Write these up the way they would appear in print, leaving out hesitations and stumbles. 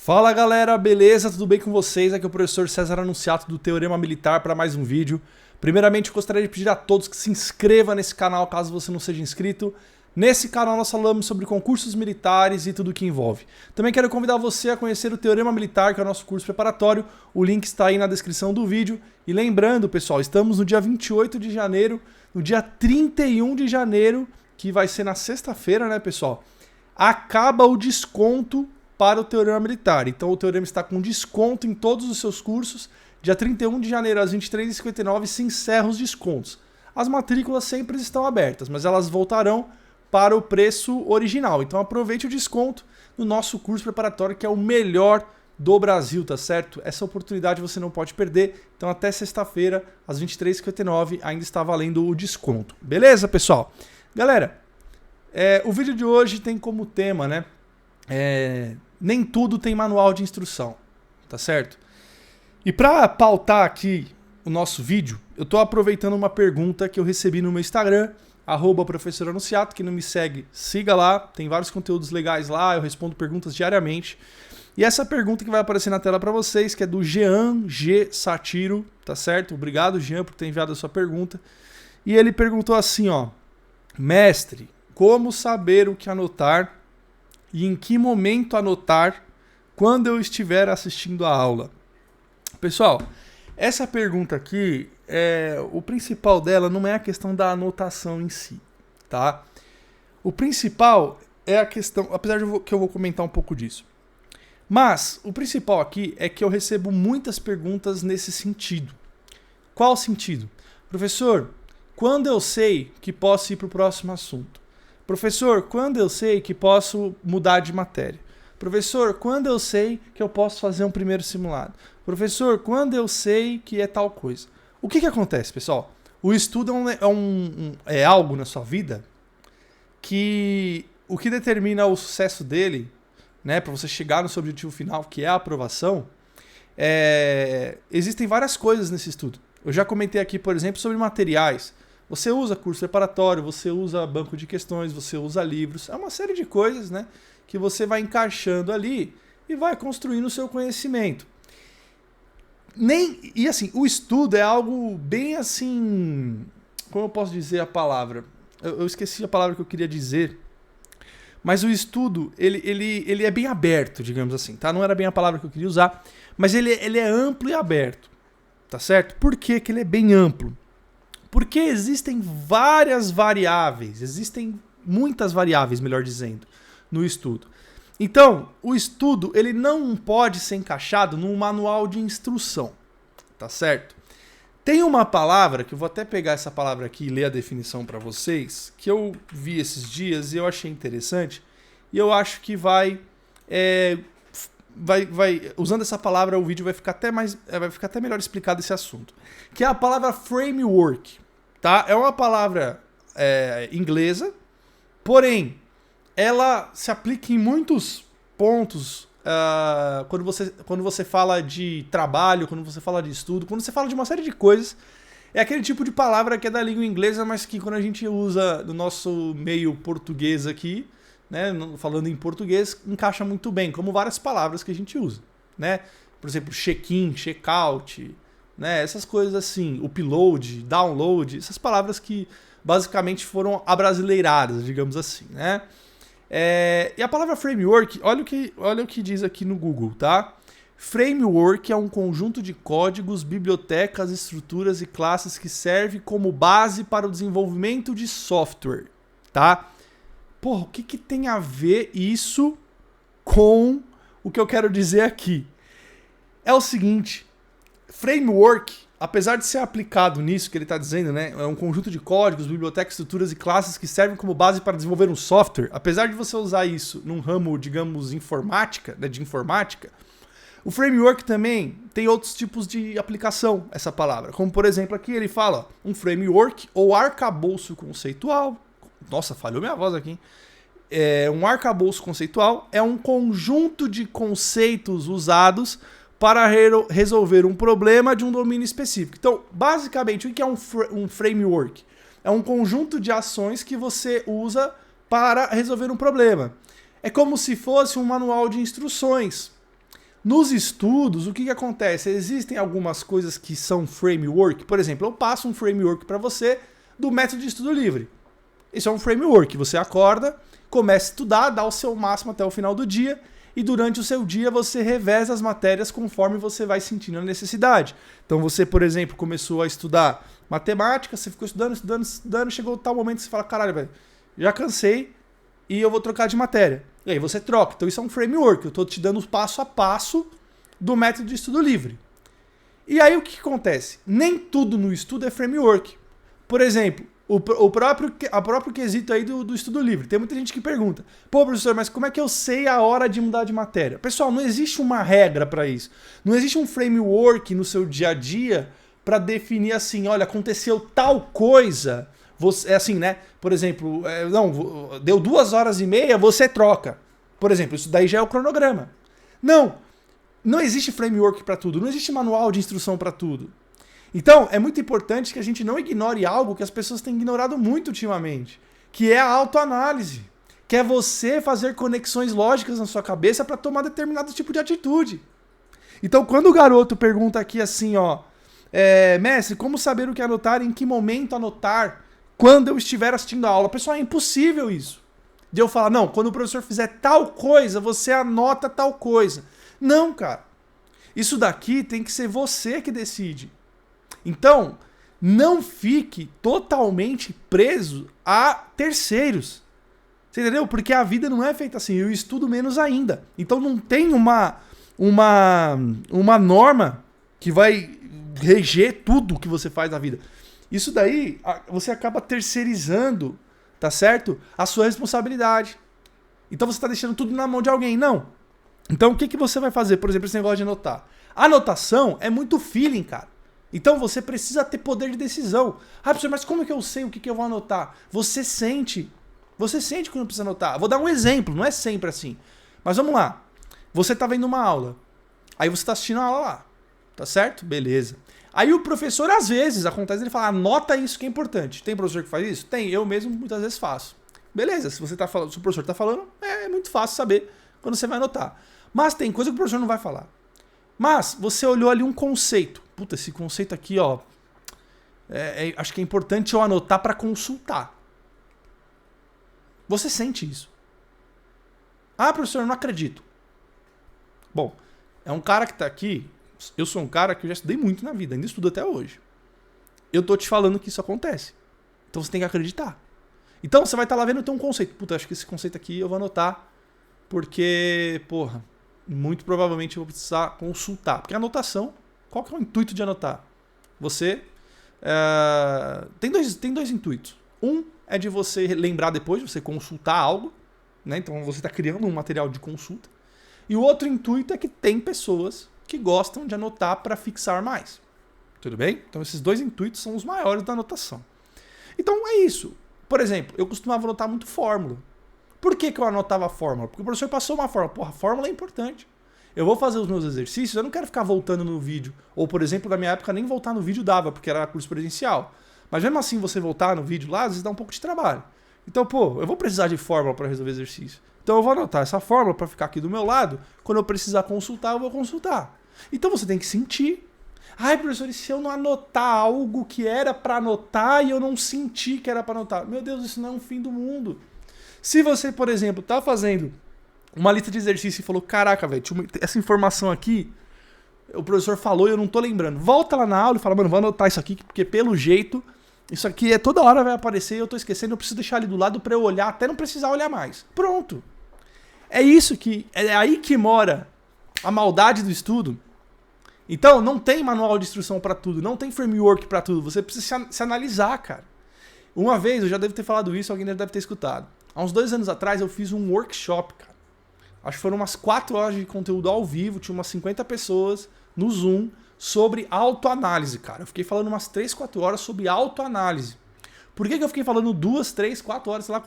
Fala galera, beleza? Tudo bem com vocês? Aqui é o professor César Anunciato do Teorema Militar para mais um vídeo. Primeiramente, eu gostaria de pedir a todos que se inscrevam nesse canal caso você não seja inscrito. Nesse canal nós falamos sobre concursos militares e tudo o que envolve. Também quero convidar você a conhecer o Teorema Militar, que é o nosso curso preparatório. O link está aí na descrição do vídeo. E lembrando, pessoal, estamos no dia 28 de janeiro, no dia 31 de janeiro, que vai ser na sexta-feira, né, pessoal? Acaba o desconto para o Teorema Militar. Então o Teorema está com desconto em todos os seus cursos. Dia 31 de janeiro às 23h59 se encerram os descontos. As matrículas sempre estão abertas, mas elas voltarão para o preço original. Então aproveite o desconto no nosso curso preparatório, que é o melhor do Brasil, tá certo? Essa oportunidade você não pode perder. Então até sexta-feira, às 23h59, ainda está valendo o desconto. Beleza, pessoal? Galera, o vídeo de hoje tem como tema, né? Nem tudo tem manual de instrução, tá certo? E para pautar aqui o nosso vídeo, eu tô aproveitando uma pergunta que eu recebi no meu Instagram, @professoranunciato. Quem não me segue, siga lá, tem vários conteúdos legais lá, eu respondo perguntas diariamente. E essa pergunta que vai aparecer na tela para vocês, que é do Jean G. Satiro, tá certo? Obrigado, Jean, por ter enviado a sua pergunta. E ele perguntou assim, ó: mestre, como saber o que anotar e em que momento anotar quando eu estiver assistindo a aula? Pessoal, essa pergunta aqui, o principal dela não é a questão da anotação em si, tá? O principal é a questão, apesar de que eu vou comentar um pouco disso. Mas o principal aqui é que eu recebo muitas perguntas nesse sentido. Qual sentido? Professor, quando eu sei que posso ir para o próximo assunto? Professor, quando eu sei que posso mudar de matéria? Professor, quando eu sei que eu posso fazer um primeiro simulado? Professor, quando eu sei que é tal coisa? O que acontece, pessoal? O estudo é algo na sua vida que o que determina o sucesso dele, né, para você chegar no seu objetivo final, que é a aprovação, existem várias coisas nesse estudo. Eu já comentei aqui, por exemplo, sobre materiais. Você usa curso preparatório, você usa banco de questões, você usa livros. É uma série de coisas, né, que você vai encaixando ali e vai construindo o seu conhecimento. E assim, o estudo é algo bem assim... Como eu posso dizer a palavra? Eu esqueci a palavra que eu queria dizer. Mas o estudo, ele é bem aberto, digamos assim, tá? Não era bem a palavra que eu queria usar, mas ele é amplo e aberto, tá certo? Por que ele é bem amplo? Porque existem várias variáveis, existem muitas variáveis, melhor dizendo, no estudo. Então, o estudo ele não pode ser encaixado num manual de instrução, tá certo? Tem uma palavra, que eu vou até pegar essa palavra aqui e ler a definição para vocês, que eu vi esses dias e eu achei interessante, e eu acho que usando essa palavra, o vídeo vai ficar até melhor explicado esse assunto, que é a palavra framework, tá? É uma palavra inglesa, porém, ela se aplica em muitos pontos quando você fala de trabalho, quando você fala de estudo, quando você fala de uma série de coisas. É aquele tipo de palavra que é da língua inglesa, mas que quando a gente usa no nosso meio português aqui, né, falando em português, encaixa muito bem, como várias palavras que a gente usa, né? Por exemplo, check-in, check-out, né? Essas coisas assim, upload, download, essas palavras que basicamente foram abrasileiradas, digamos assim, né? E a palavra framework, olha o que diz aqui no Google, tá? Framework é um conjunto de códigos, bibliotecas, estruturas e classes que serve como base para o desenvolvimento de software, tá? Porra, o que tem a ver isso com o que eu quero dizer aqui? É o seguinte, framework, apesar de ser aplicado nisso que ele está dizendo, né, é um conjunto de códigos, bibliotecas, estruturas e classes que servem como base para desenvolver um software. Apesar de você usar isso num ramo, digamos, informática, né, de informática, o framework também tem outros tipos de aplicação, essa palavra. Como, por exemplo, aqui ele fala um framework ou arcabouço conceitual. Nossa, falhou minha voz aqui, hein? Um arcabouço conceitual é um conjunto de conceitos usados para resolver um problema de um domínio específico. Então, basicamente, o que é um framework? É um conjunto de ações que você usa para resolver um problema. É como se fosse um manual de instruções. Nos estudos, o que acontece? Existem algumas coisas que são framework. Por exemplo, eu passo um framework para você do método de estudo livre. Isso é um framework. Você acorda, começa a estudar, dá o seu máximo até o final do dia e durante o seu dia você reveza as matérias conforme você vai sentindo a necessidade. Então você, por exemplo, começou a estudar matemática, você ficou estudando, chegou tal momento que você fala, caralho, velho, já cansei e eu vou trocar de matéria. E aí você troca. Então isso é um framework. Eu estou te dando passo a passo do método de estudo livre. E aí o que acontece? Nem tudo no estudo é framework. Por exemplo, o próprio quesito aí do estudo livre. Tem muita gente que pergunta, pô, professor, mas como é que eu sei a hora de mudar de matéria? Pessoal, não existe uma regra para isso. Não existe um framework no seu dia a dia para definir assim, olha, aconteceu tal coisa... É assim, né? Por exemplo, não, deu 2h30, você troca. Por exemplo, isso daí já é o cronograma. Não existe framework para tudo, não existe manual de instrução para tudo. Então, é muito importante que a gente não ignore algo que as pessoas têm ignorado muito ultimamente, que é a autoanálise, que é você fazer conexões lógicas na sua cabeça para tomar determinado tipo de atitude. Então, quando o garoto pergunta aqui assim, ó, mestre, como saber o que anotar, em que momento anotar? Quando eu estiver assistindo a aula. Pessoal, é impossível isso. De eu falar, não, quando o professor fizer tal coisa, você anota tal coisa. Não, cara. Isso daqui tem que ser você que decide. Então, não fique totalmente preso a terceiros. Você entendeu? Porque a vida não é feita assim. Eu estudo menos ainda. Então não tem uma norma que vai reger tudo que você faz na vida. Isso daí, você acaba terceirizando, tá certo? A sua responsabilidade. Então você está deixando tudo na mão de alguém. Não. Então o que você vai fazer? Por exemplo, esse negócio de anotar. A anotação é muito feeling, cara. Então você precisa ter poder de decisão. Ah, professor, mas como é que eu sei o que eu vou anotar? Você sente. Você sente quando precisa anotar. Vou dar um exemplo, não é sempre assim. Mas vamos lá. Você está vendo uma aula. Aí você está assistindo a aula lá. Tá certo? Beleza. Aí o professor, às vezes, acontece, ele fala, anota isso que é importante. Tem professor que faz isso? Tem, eu mesmo muitas vezes faço. Beleza, se o professor está falando, é muito fácil saber quando você vai anotar. Mas tem coisa que o professor não vai falar. Mas você olhou ali um conceito. Puta, esse conceito aqui, ó, acho que é importante eu anotar para consultar. Você sente isso. Ah, professor, eu não acredito. Bom, é um cara que está aqui. Eu sou um cara que eu já estudei muito na vida, ainda estudo até hoje. Eu tô te falando que isso acontece. Então você tem que acreditar. Então você vai estar lá vendo tem um conceito. Puta, acho que esse conceito aqui eu vou anotar. Porque, porra, muito provavelmente eu vou precisar consultar. Porque a anotação, qual que é o intuito de anotar? Você... tem dois intuitos. Um é de você lembrar depois, de você consultar algo. Né? Então você está criando um material de consulta. E o outro intuito é que tem pessoas que gostam de anotar para fixar mais. Tudo bem? Então esses dois intuitos são os maiores da anotação. Então é isso. Por exemplo, eu costumava anotar muito fórmula. Por que eu anotava a fórmula? Porque o professor passou uma fórmula. Porra, a fórmula é importante. Eu vou fazer os meus exercícios, eu não quero ficar voltando no vídeo. Ou, por exemplo, na minha época nem voltar no vídeo dava, porque era curso presencial. Mas mesmo assim, você voltar no vídeo lá, às vezes dá um pouco de trabalho. Então, pô, eu vou precisar de fórmula para resolver exercício. Então eu vou anotar essa fórmula para ficar aqui do meu lado. Quando eu precisar consultar, eu vou consultar. Então você tem que sentir. Ai, professor, e se eu não anotar algo que era para anotar e eu não senti que era para anotar? Meu Deus, isso não é um fim do mundo. Se você, por exemplo, tá fazendo uma lista de exercícios e falou, caraca, velho, essa informação aqui, o professor falou e eu não tô lembrando. Volta lá na aula e fala, mano, vou anotar isso aqui, porque pelo jeito, isso aqui toda hora vai aparecer e eu tô esquecendo, eu preciso deixar ali do lado para eu olhar, até não precisar olhar mais. Pronto. É aí que mora a maldade do estudo. Então, não tem manual de instrução para tudo, não tem framework para tudo, você precisa se analisar, cara. Uma vez, eu já devo ter falado isso, alguém deve ter escutado. Há uns 2 anos atrás, eu fiz um workshop, cara. Acho que foram umas 4 horas de conteúdo ao vivo, tinha umas 50 pessoas no Zoom, sobre autoanálise, cara. Eu fiquei falando umas 3, 4 horas sobre autoanálise. Por que eu fiquei falando 2, 3, 4 horas, sei lá,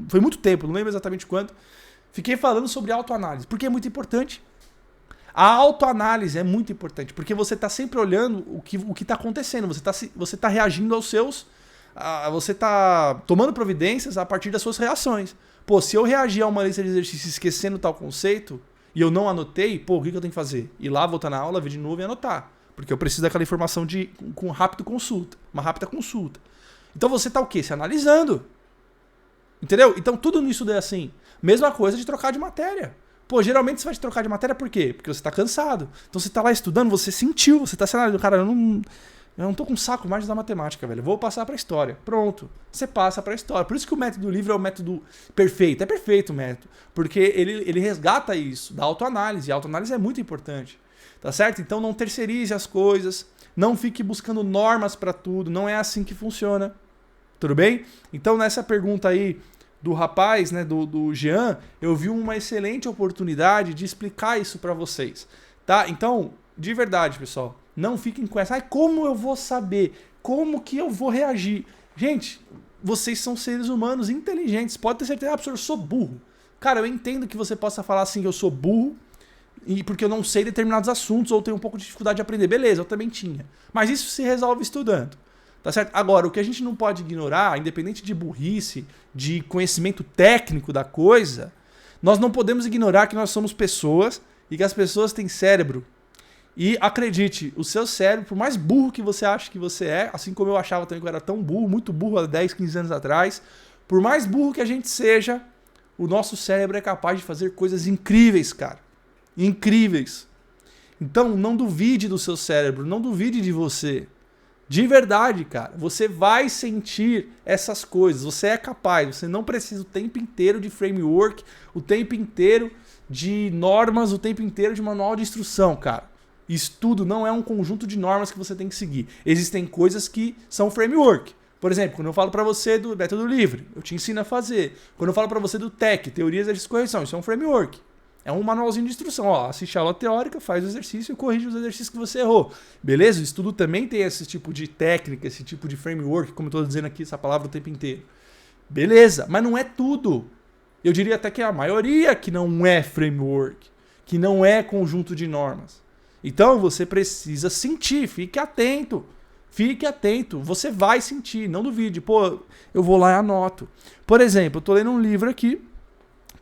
foi muito tempo, não lembro exatamente quanto. Fiquei falando sobre autoanálise, porque é muito importante. A autoanálise é muito importante, porque você está sempre olhando o que está acontecendo, você tá reagindo aos seus... você está tomando providências a partir das suas reações. Pô, se eu reagir a uma lista de exercícios esquecendo tal conceito, e eu não anotei, pô, o que eu tenho que fazer? Ir lá, voltar na aula, ver de novo e anotar. Porque eu preciso daquela informação com rápida consulta. Uma rápida consulta. Então você tá o quê? Se analisando. Entendeu? Então tudo nisso é assim. Mesma coisa de trocar de matéria. Pô, geralmente você vai trocar de matéria por quê? Porque você tá cansado. Então você tá lá estudando, você sentiu, você tá se analisando. Cara, eu não tô com saco mais da matemática, velho. Eu vou passar pra história. Pronto. Você passa pra história. Por isso que o método do livro é o método perfeito. É perfeito o método. Porque ele resgata isso, da autoanálise. E a autoanálise é muito importante. Tá certo? Então não terceirize as coisas. Não fique buscando normas pra tudo. Não é assim que funciona. Tudo bem? Então nessa pergunta aí do rapaz, né, do Jean, eu vi uma excelente oportunidade de explicar isso pra vocês. Tá? Então, de verdade, pessoal. Não fiquem com essa. Ai, como eu vou saber? Como que eu vou reagir? Gente, vocês são seres humanos inteligentes. Pode ter certeza, professor, eu sou burro. Cara, eu entendo que você possa falar assim que eu sou burro e porque eu não sei determinados assuntos ou tenho um pouco de dificuldade de aprender. Beleza, eu também tinha. Mas isso se resolve estudando. Tá certo? Agora, o que a gente não pode ignorar, independente de burrice, de conhecimento técnico da coisa, nós não podemos ignorar que nós somos pessoas e que as pessoas têm cérebro. E acredite, o seu cérebro, por mais burro que você acha que você é, assim como eu achava também que eu era tão burro, muito burro há 10, 15 anos atrás, por mais burro que a gente seja, o nosso cérebro é capaz de fazer coisas incríveis, cara. Incríveis. Então, não duvide do seu cérebro, não duvide de você. De verdade, cara. Você vai sentir essas coisas, você é capaz, você não precisa o tempo inteiro de framework, o tempo inteiro de normas, o tempo inteiro de manual de instrução, cara. Estudo não é um conjunto de normas que você tem que seguir. Existem coisas que são framework. Por exemplo, quando eu falo para você do método livre, eu te ensino a fazer. Quando eu falo para você do TEC, teoria, exercício e correção, isso é um framework. É um manualzinho de instrução. Ó, assiste a aula teórica, faz o exercício e corrige os exercícios que você errou. Beleza? O estudo também tem esse tipo de técnica, esse tipo de framework, como eu estou dizendo aqui essa palavra o tempo inteiro. Beleza, mas não é tudo. Eu diria até que é a maioria que não é framework, que não é conjunto de normas. Então você precisa sentir, fique atento. Fique atento, você vai sentir, não duvide. Pô, eu vou lá e anoto. Por exemplo, eu tô lendo um livro aqui,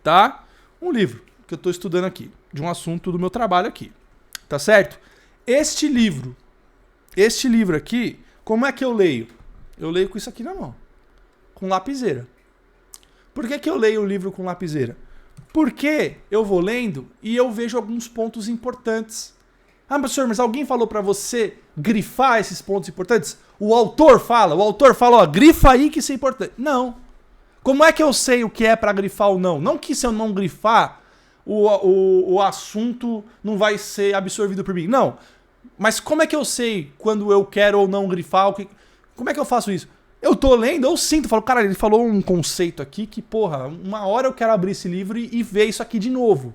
tá? Um livro que eu tô estudando aqui, de um assunto do meu trabalho aqui, tá certo? Este livro aqui, como é que eu leio? Eu leio com isso aqui na mão, com lapiseira. Por que eu leio o livro com lapiseira? Porque eu vou lendo e eu vejo alguns pontos importantes. Ah, professor, mas alguém falou pra você grifar esses pontos importantes? O autor fala, ó, grifa aí que isso é importante. Não. Como é que eu sei o que é pra grifar ou não? Não que se eu não grifar, o assunto não vai ser absorvido por mim. Não. Mas como é que eu sei quando eu quero ou não grifar? Como é que eu faço isso? Eu tô lendo, eu sinto, falo, cara, ele falou um conceito aqui que, porra, uma hora eu quero abrir esse livro e ver isso aqui de novo.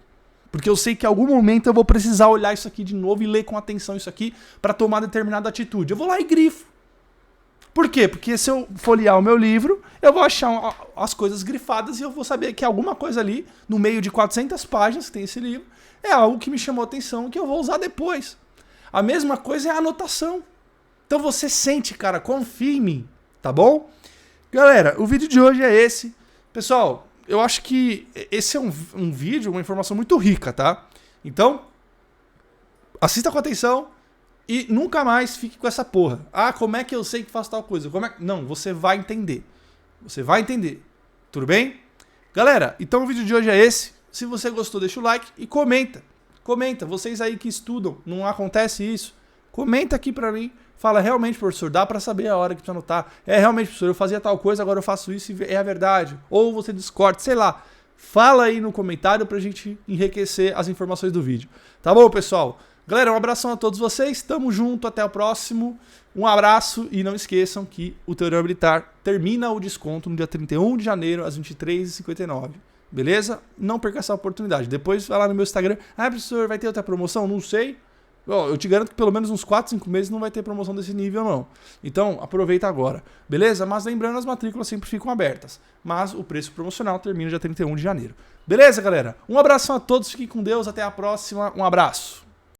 Porque eu sei que em algum momento eu vou precisar olhar isso aqui de novo e ler com atenção isso aqui para tomar determinada atitude. Eu vou lá e grifo. Por quê? Porque se eu folhear o meu livro, eu vou achar as coisas grifadas e eu vou saber que alguma coisa ali, no meio de 400 páginas que tem esse livro, é algo que me chamou atenção e que eu vou usar depois. A mesma coisa é a anotação. Então você sente, cara, confia em mim, tá bom? Galera, o vídeo de hoje é esse. Pessoal, eu acho que esse é um vídeo, uma informação muito rica, tá? Então, assista com atenção e nunca mais fique com essa porra. Ah, como é que eu sei que faço tal coisa? Não, você vai entender. Você vai entender. Tudo bem? Galera, então o vídeo de hoje é esse. Se você gostou, deixa o like e comenta. Comenta. Vocês aí que estudam, não acontece isso? Comenta aqui pra mim. Fala, realmente, professor, dá pra saber a hora que precisa anotar. É, realmente, professor, eu fazia tal coisa, agora eu faço isso e é a verdade. Ou você discorda, sei lá. Fala aí no comentário pra gente enriquecer as informações do vídeo. Tá bom, pessoal? Galera, um abração a todos vocês. Tamo junto, até o próximo. Um abraço e não esqueçam que o Teorema Militar termina o desconto no dia 31 de janeiro, às 23h59. Beleza? Não perca essa oportunidade. Depois vai lá no meu Instagram. Ah, professor, vai ter outra promoção? Não sei. Eu te garanto que pelo menos uns 4, 5 meses não vai ter promoção desse nível, não. Então, aproveita agora, beleza? Mas lembrando, as matrículas sempre ficam abertas. Mas o preço promocional termina dia 31 de janeiro. Beleza, galera? Um abração a todos, fiquem com Deus, até a próxima. Um abraço.